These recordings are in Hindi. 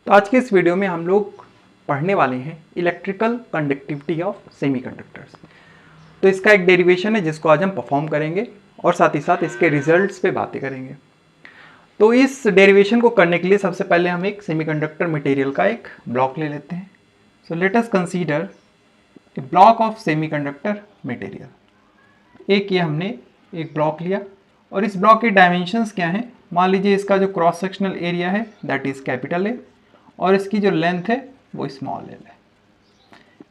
तो आज के इस वीडियो में हम लोग पढ़ने वाले हैं इलेक्ट्रिकल कंडक्टिविटी ऑफ सेमीकंडक्टर्स। तो इसका एक डेरिवेशन है जिसको आज हम परफॉर्म करेंगे और साथ ही साथ इसके रिजल्ट्स पे बातें करेंगे। तो इस डेरिवेशन को करने के लिए सबसे पहले हम एक सेमीकंडक्टर मटेरियल का एक ब्लॉक ले लेते हैं। So let us consider a block of semiconductor material. एक ये हमने एक ब्लॉक लिया और इस ब्लॉक के डायमेंशंस क्या हैं। मान लीजिए इसका जो क्रॉस सेक्शनल एरिया है दैट इज कैपिटल ए और इसकी जो लेंथ है वो स्मॉल एल है।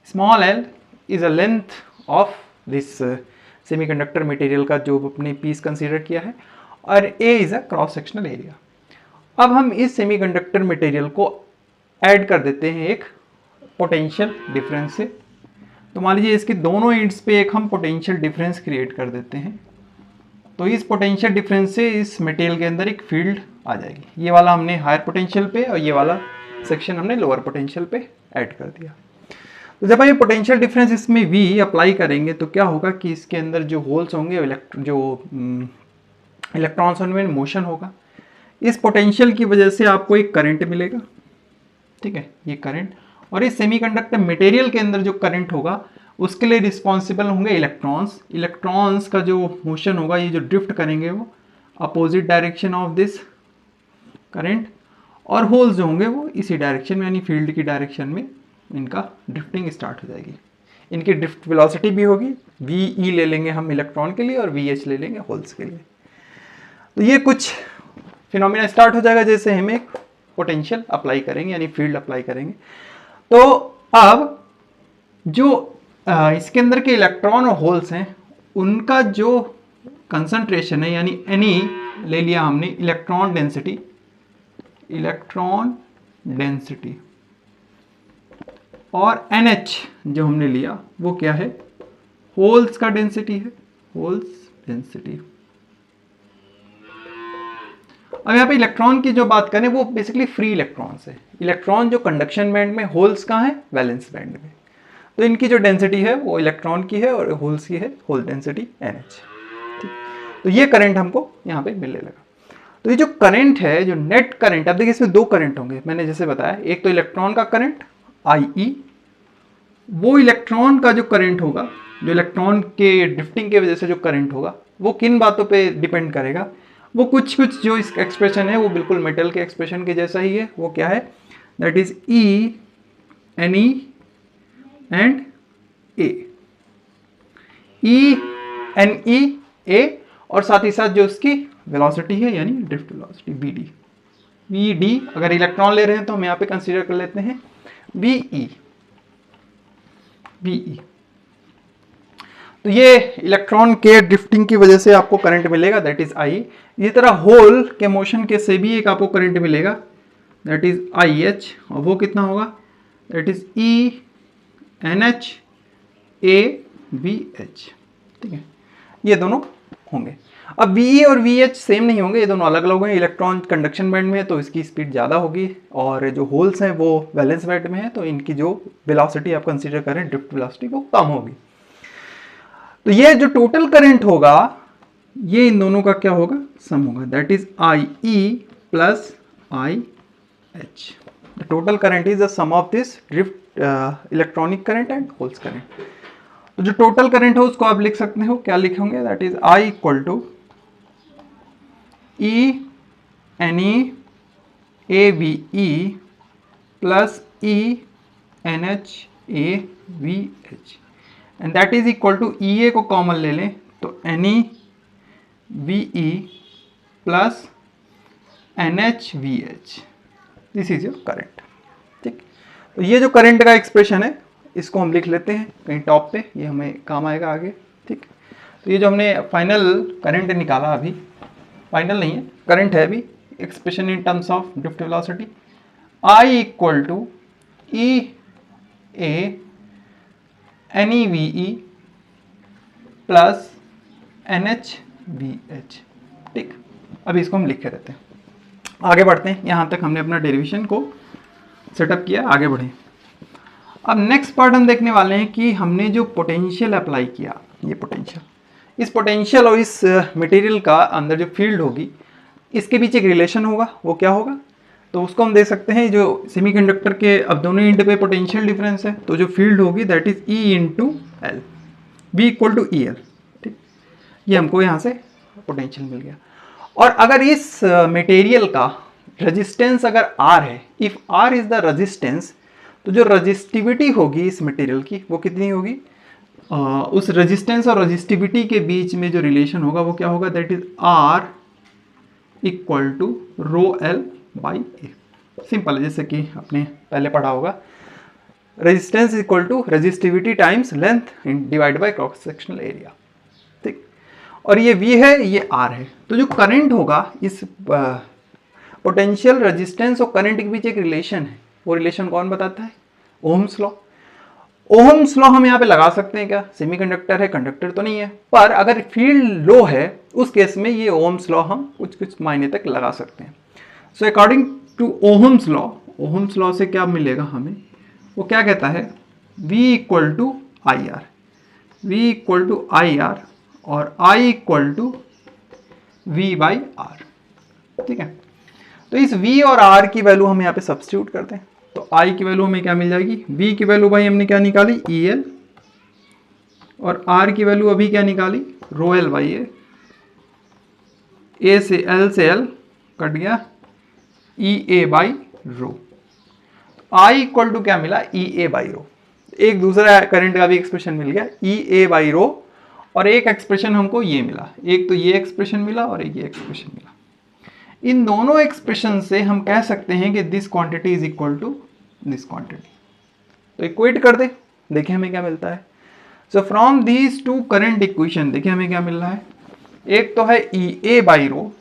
Small L is a length of this semiconductor material का जो अपने पीस कंसीडर किया है और A is a cross sectional area. अब हम इस सेमीकंडक्टर मटेरियल को ऐड कर देते हैं एक पोटेंशियल डिफरेंस से। तो मान लीजिए इसके दोनों एंड्स पे एक हम पोटेंशियल डिफरेंस क्रिएट कर देते हैं। तो इस पोटेंशियल डिफरेंस से इस मटेरियल के अंदर एक फील्ड आ जाएगी। ये वाला हमने हायर पोटेंशियल पे और ये वाला सेक्शन हमने लोअर पोटेंशियल पे ऐड कर दिया। तो जब ये पोटेंशियल डिफरेंस इसमें V अप्लाई करेंगे तो क्या होगा कि इसके अंदर जो होल्स होंगे जो इलेक्ट्रॉन्स उनमें मोशन होगा। इस पोटेंशियल की वजह से आपको एक करंट मिलेगा, ठीक है, ये करंट। और इस सेमीकंडक्टर मटेरियल के अंदर जो करंट होगा उसके लिए रिस्पॉन्सिबल होंगे इलेक्ट्रॉन्स। इलेक्ट्रॉन्स का जो मोशन होगा, ये जो ड्रिफ्ट करेंगे वो opposite direction of this current, और होल्स जो होंगे वो इसी डायरेक्शन में यानी फील्ड की डायरेक्शन में इनका ड्रिफ्टिंग स्टार्ट हो जाएगी। इनकी ड्रिफ्ट वेलोसिटी भी होगी, VE ले लेंगे हम इलेक्ट्रॉन के लिए और VH ले लेंगे होल्स के लिए। तो ये कुछ फिनोमिना स्टार्ट हो जाएगा जैसे हम एक पोटेंशियल अप्लाई करेंगे यानी फील्ड अप्लाई करेंगे। तो अब जो इसके अंदर के इलेक्ट्रॉन और होल्स हैं उनका जो कंसंट्रेशन है यानी NE ले लिया हमने, इलेक्ट्रॉन डेंसिटी, और NH जो हमने लिया वो क्या है, होल्स का डेंसिटी है, होल्स डेंसिटी। अब यहाँ पे इलेक्ट्रॉन की जो बात करें वो बेसिकली फ्री इलेक्ट्रॉन्स है। इलेक्ट्रॉन जो कंडक्शन बैंड में, होल्स कहाँ है, वैलेंस बैंड में। तो इनकी जो डेंसिटी है वो इलेक्ट्रॉन की है और होल्स की है होल डेंसिटी NH। ठीक, तो ये करंट हमको यहाँ पे मिलने लगा। तो ये जो करंट है, जो नेट करंट, अब देखिए इसमें दो करंट होंगे, मैंने जैसे बताया, एक तो इलेक्ट्रॉन का करंट IE, वो इलेक्ट्रॉन का जो करंट होगा, जो इलेक्ट्रॉन के ड्रिफ्टिंग की वजह से जो करंट होगा वो किन बातों पे डिपेंड करेगा, वो कुछ जो इस एक्सप्रेशन है वो बिल्कुल मेटल के एक्सप्रेशन के जैसा ही है। वो क्या है, that is E NE and A, E NE A, और साथ ही साथ जो उसकी वेलोसिटी है यानी ड्रिफ्ट वेलोसिटी VD। अगर इलेक्ट्रॉन ले रहे हैं तो हम यहाँ पे कंसीडर कर लेते हैं VE। तो ये इलेक्ट्रॉन के ड्रिफ्टिंग की वजह से आपको करंट मिलेगा, दैट इज I। इसी तरह होल के मोशन के से भी एक आपको करंट मिलेगा, दैट इज IH, और वो कितना होगा, that is E NH A VH। ठीक है, ये दोनों होंगे। अब VE और VH सेम नहीं होंगे, ये दोनों अलग अलग हैं। इलेक्ट्रॉन कंडक्शन बैंड में है तो इसकी स्पीड ज़्यादा होगी और जो होल्स हैं वो वैलेंस बैंड में है तो इनकी जो वेलोसिटी आप कंसीडर करें, ड्रिफ्ट वेलोसिटी, वो कम होगी। तो ये जो टोटल करंट होगा ये इन दोनों का क्या होगा, सम होगा, that is IE plus IH। The total current is the sum of this drift electronic current and holes current. तो जो टोटल करंट है उसको आप लिख सकते हो, क्या लिखेंगे, that is I equal to E NE AVE plus E NH AVH, and that is equal to EA को कॉमन ले लें तो NE VE plus NH VH, this is your current. ठीक, तो ये जो करंट का एक्सप्रेशन है इसको हम लिख लेते हैं कहीं टॉप पे, ये हमें काम आएगा आगे। ठीक, तो ये जो हमने फाइनल करंट निकाला, अभी फाइनल नहीं है, करंट है अभी, expression in terms of drift velocity, I equal to EA NE VE plus NH VH। ठीक, अभी इसको हम लिख के रहते हैं, आगे बढ़ते हैं। यहाँ तक हमने अपना डेरिवेशन को सेटअप किया, आगे बढ़ें। अब नेक्स्ट पार्ट हम देखने वाले हैं कि हमने जो पोटेंशियल अप्लाई किया, ये पोटेंशियल, इस पोटेंशियल और इस मटेरियल का अंदर जो फील्ड होगी इसके बीच एक रिलेशन होगा। वो क्या होगा, तो उसको हम दे सकते हैं, जो सेमीकंडक्टर के अब दोनों एंड पे पोटेंशियल डिफरेंस है, तो जो फील्ड होगी that is E into L, B equal to E L. ठीक, ये हमको यहाँ से पोटेंशियल मिल गया। और अगर इस मटेरियल का रेजिस्टेंस अगर R है, if R is the resistance, तो जो रजिस्टिविटी होगी इस मटेरियल की वो कितनी होगी, उस रेजिस्टेंस और रजिस्टिविटी के बीच में जो रिलेशन होगा वो क्या होगा, that is R equal to rho L by A. Simple है, जैसे कि आपने पहले पढ़ा होगा, resistance equal to resistivity times length divide by cross sectional area. ठीक, और ये V है, ये R है। तो जो करंट होगा, इस पोटेंशियल, रेजिस्टेंस और करंट के बीच एक रिलेशन है, वो रिलेशन कौन बताता है, ओहम्स लॉ। ओहम्स लॉ हम यहाँ पे लगा सकते हैं क्या, सेमीकंडक्टर है, कंडक्टर तो नहीं है, पर अगर फील्ड लो है उस केस में ये ओहम्स लॉ हम कुछ कुछ मायने तक लगा सकते हैं। So according to Ohm's law से क्या मिलेगा हमें, वो क्या कहता है, V equal to I R, V equal to I R और I equal to V by R. ठीक है, तो इस V और R की वैल्यू हम यहाँ पे सब्स्टिट्यूट करते हैं, तो I की वैल्यू हमें क्या मिल जाएगी, V की वैल्यू भाई हमने क्या निकाली, EL, और R की वैल्यू अभी क्या निकाली, rho L by A, A से L से L कट गया, EA by rho. I equal to क्या मिला, EA बाई रो। एक दूसरा करंट का भी एक्सप्रेशन मिल गया, EA बाई रो, और एक एक्सप्रेशन हमको ये मिला, एक तो ये एक्सप्रेशन मिला और एक ये एक्सप्रेशन मिला। इन दोनों एक्सप्रेशन से हम कह सकते हैं कि this quantity is equal to this quantity. तो इक्वेट कर दे, देखिए हमें क्या मिलता है। So from these two current equation देखिए हमें क्या मिल रहा है, एक तो है EA बाई रो,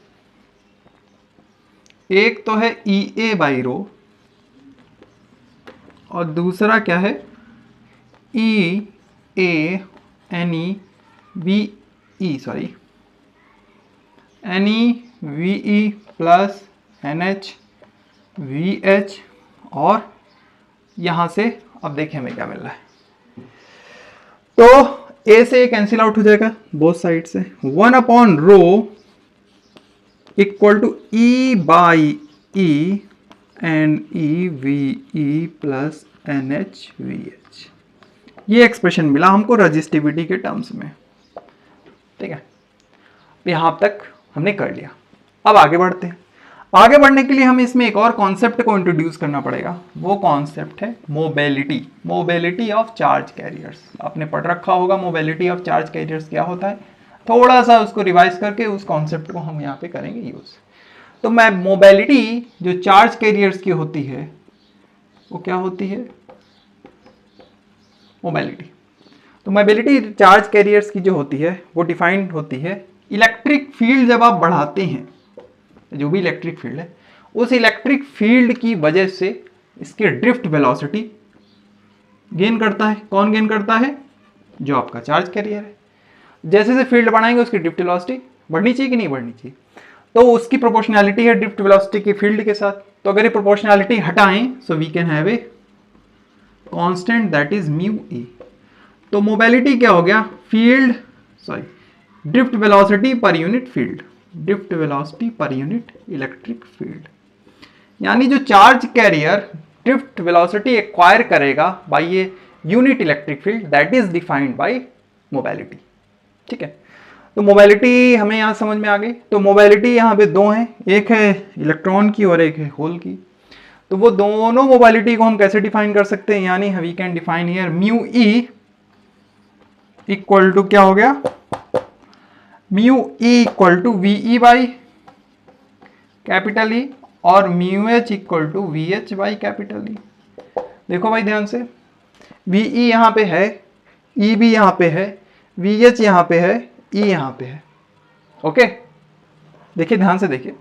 एक तो है EA बाई रो, और दूसरा क्या है, NE VE plus NH VH, और यहां से अब देखिए हमें क्या मिल रहा है, तो A से कैंसिल आउट हो जाएगा बोथ साइड से, 1 upon rho equal to E by E and EVE plus NH VH। ये एक्सप्रेशन मिला हमको रजिस्टिविटी के टर्म्स में। ठीक है, यहां तक हमने कर लिया। अब आगे बढ़ते हैं। आगे बढ़ने के लिए हमें इसमें एक और कॉन्सेप्ट को इंट्रोड्यूस करना पड़ेगा, वो कॉन्सेप्ट है mobility, mobility of charge carriers. आपने पढ़ रखा होगा मोबिलिटी ऑफ चार्ज कैरियर्स क्या होता है, थोड़ा सा उसको रिवाइज करके उस कॉन्सेप्ट को हम यहाँ पे करेंगे यूज। तो मैं मोबिलिटी जो चार्ज कैरियर्स की होती है वो क्या होती है, मोबिलिटी। तो मोबिलिटी चार्ज कैरियर्स की जो होती है वो डिफाइंड होती है, इलेक्ट्रिक फील्ड जब आप बढ़ाते हैं, जो भी इलेक्ट्रिक फील्ड है, उस इलेक्ट्रिक फील्ड की वजह से इसके ड्रिफ्ट वेलोसिटी गेन करता है। कौन गेन करता है, जो आपका चार्ज कैरियर है। जैसे जैसे फील्ड बढ़ाएंगे उसकी ड्रिफ्ट वेलोसिटी बढ़नी चाहिए कि नहीं बढ़नी चाहिए, तो उसकी प्रोपोर्शनैलिटी है ड्रिफ्ट वेलोसिटी की फील्ड के साथ। तो अगर ये प्रोपोर्शनैलिटी हटाएं so we can have a constant that is mu E. तो मोबिलिटी क्या हो गया, field drift velocity per unit field, drift velocity per unit electric field. यानी जो charge carrier drift velocity acquire करेगा बाय ये unit electric field, that is defined by mobility. ठीक है, तो मोबिलिटी हमें यहां समझ में आ गई। तो मोबिलिटी यहां पे दो हैं, एक है इलेक्ट्रॉन की और एक है होल की। तो वो दोनों मोबिलिटी को हम कैसे डिफाइन कर सकते हैं, यानी we can define here mu E equal to क्या हो गया, mu E equal to V by capital E और mu H equal to V H by capital E. देखो भाई ध्यान से, वी ई यहाँ पे है, ई भी यहाँ पे है, वी एच यहाँ पे है, ई यहाँ पे है। ओके, देखिए ध्यान से देखिए,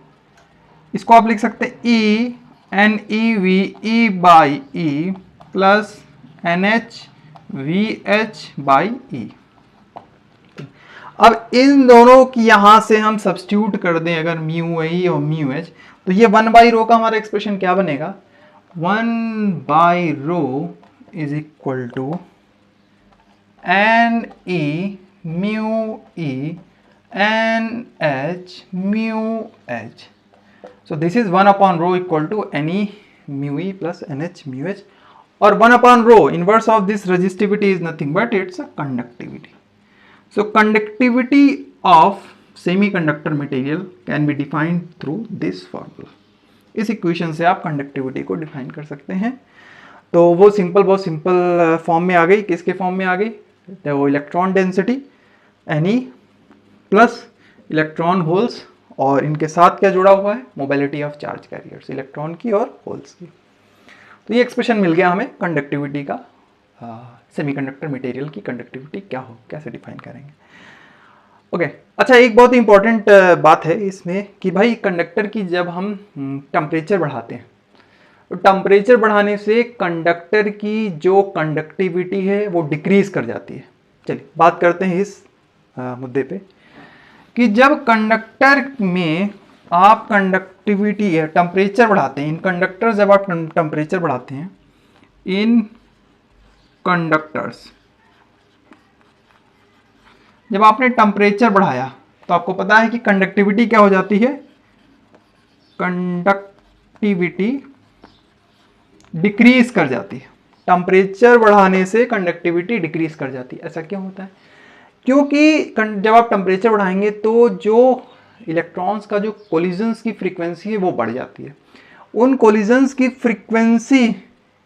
इसको आप लिख सकते हैं E N E V E by E plus N H V H by E. अब इन दोनों की यहां से हम सब्स्टिट्यूट कर दें अगर म्यू ई और म्यू एच, तो ये 1 बाई रो का हमारा एक्सप्रेशन क्या बनेगा, 1 by rho is equal to N E mu E N H mu H so this is 1/ρ equal to NE mu E plus NH mu H, और 1/ρ inverse of this resistivity is nothing but it's a conductivity. So conductivity of semiconductor material can be defined through this formula. इस इक्वेशन से आप कंडक्टिविटी को डिफाइन कर सकते हैं. तो वो बहुत सिंपल फॉर्म में आ गई. किसके फॉर्म में आ गई? तो वो electron density NE plus electron holes, और इनके साथ क्या जुड़ा हुआ है? Mobility of charge carriers, electron की और होल्स की. तो ये एक्सप्रेशन मिल गया हमें कंडक्टिविटी का. सेमीकंडक्टर मटेरियल की कंडक्टिविटी क्या हो, कैसे डिफाइन करेंगे. ओके अच्छा, एक बहुत ही इंपॉर्टेंट बात है इसमें कि भाई कंडक्टर की जब हम टेम्परेचर बढ़ाते हैं तो टेम्परेचर बढ़ाने से कंडक्टर की जो कंडक्टिविटी है वो डिक्रीज कर जाती है. चलिए बात करते हैं इस मुद्दे पे कि जब कंडक्टर में आप कंडक्टिविटी है टेम्परेचर बढ़ाते हैं, इन कंडक्टर जब आप टेम्परेचर बढ़ाते हैं इन कंडक्टर्स, जब आपने टेम्परेचर बढ़ाया तो आपको पता है कि कंडक्टिविटी क्या हो जाती है? कंडक्टिविटी डिक्रीज कर जाती है. टेम्परेचर बढ़ाने से कंडक्टिविटी डिक्रीज कर जाती है. ऐसा क्यों होता है? क्योंकि जब आप टेम्परेचर बढ़ाएंगे तो जो इलेक्ट्रॉन्स का जो कोलिजन्स की फ्रीक्वेंसी है वो बढ़ जाती है. उन कोलिजन्स की फ्रीक्वेंसी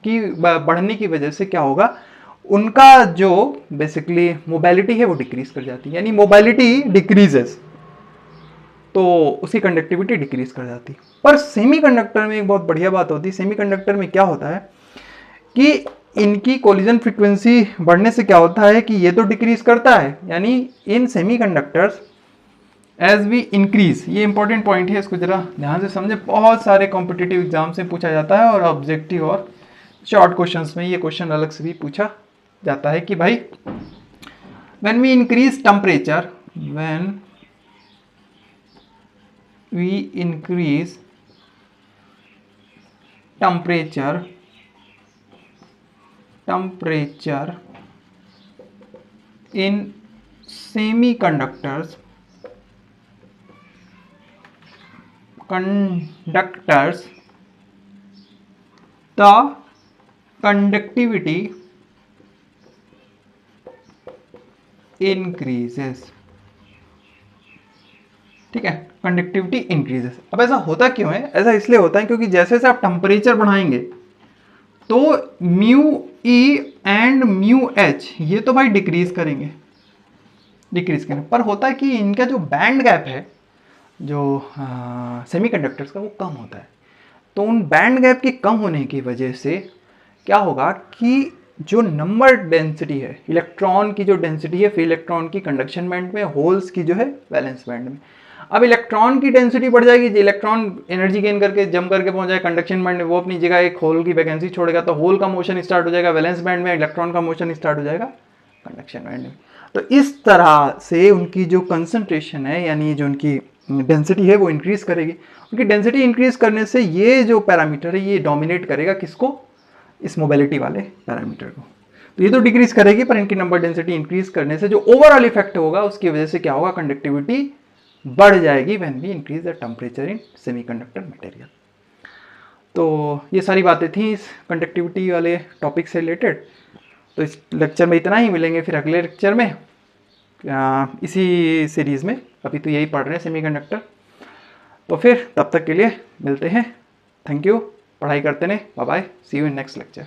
की बढ़ने की वजह से क्या होगा? उनका जो बेसिकली मोबिलिटी है वो डिक्रीज कर जाती है. यानी मोबिलिटी डिक्रीजेस तो उसकी कंडक्टिविटी डिक्रीज कर जाती है. पर सेमीकंडक्टर में एक बहुत बढ़िया बात होती है. सेमीकंडक्टर में क्या होता है कि इनकी कोलिजन फ्रीक्वेंसी बढ़ने से क्या होता है कि ये तो डिक्रीज करता है. यानी इन सेमीकंडक्टर्स एज वी इंक्रीज, ये इंपॉर्टेंट पॉइंट है, इसको जरा ध्यान से समझे. बहुत सारे कॉम्पिटिटिव एग्जाम से पूछा जाता है और ऑब्जेक्टिव और शॉर्ट क्वेश्चंस में ये क्वेश्चन अलग से भी पूछा जाता है कि भाई when we increase temperature, when we increase temperature in semiconductors, the conductivity increases. ठीक है, कंडक्टिविटी इंक्रीजेस. अब ऐसा होता क्यों है? ऐसा इसलिए होता है क्योंकि जैसे जैसे आप टेम्परेचर बढ़ाएंगे तो mu E and mu H ये तो भाई डिक्रीज करेंगे. पर होता है कि इनका जो बैंड गैप है जो सेमीकंडक्टर्स का वो कम होता है. तो उन बैंड गैप के कम होने की वजह से क्या होगा कि जो नंबर डेंसिटी है, इलेक्ट्रॉन की जो डेंसिटी है फ्री इलेक्ट्रॉन की कंडक्शन बैंड में, होल्स की जो है वैलेंस बैंड में. अब इलेक्ट्रॉन की डेंसिटी बढ़ जाएगी, जो इलेक्ट्रॉन एनर्जी गेन करके जम करके पहुंच जाए कंडक्शन बैंड में, वो अपनी जगह एक होल की वैकेंसी छोड़ेगा तो होल का मोशन स्टार्ट हो जाएगा वैलेंस बैंड में, इलेक्ट्रॉन का मोशन स्टार्ट हो जाएगा कंडक्शन बैंड में. तो इस तरह से उनकी जो कंसंट्रेशन है यानी जो उनकी डेंसिटी है वो इंक्रीज करेगी. उनकी डेंसिटी इंक्रीज करने से ये जो पैरामीटर है ये डोमिनेट करेगा किसको? इस मोबिलिटी वाले पैरामीटर को. तो ये तो डिक्रीज करेगी पर इनकी नंबर डेंसिटी इंक्रीज करने से जो ओवरऑल इफेक्ट होगा उसकी वजह से क्या होगा? कंडक्टिविटी बढ़ जाएगी when we increase the temperature in semiconductor material. तो ये सारी बातें थी इस कंडक्टिविटी वाले टॉपिक से रिलेटेड. तो इस लेक्चर में इतना ही, मिलेंगे फिर अगले लेक्चर में इसी सीरीज़ में. अभी तो यही पढ़ रहे हैं सेमीकंडक्टर. तो फिर तब तक के लिए मिलते हैं. Thank you. पढ़ाई करते रहें. Bye bye. See you in next lecture.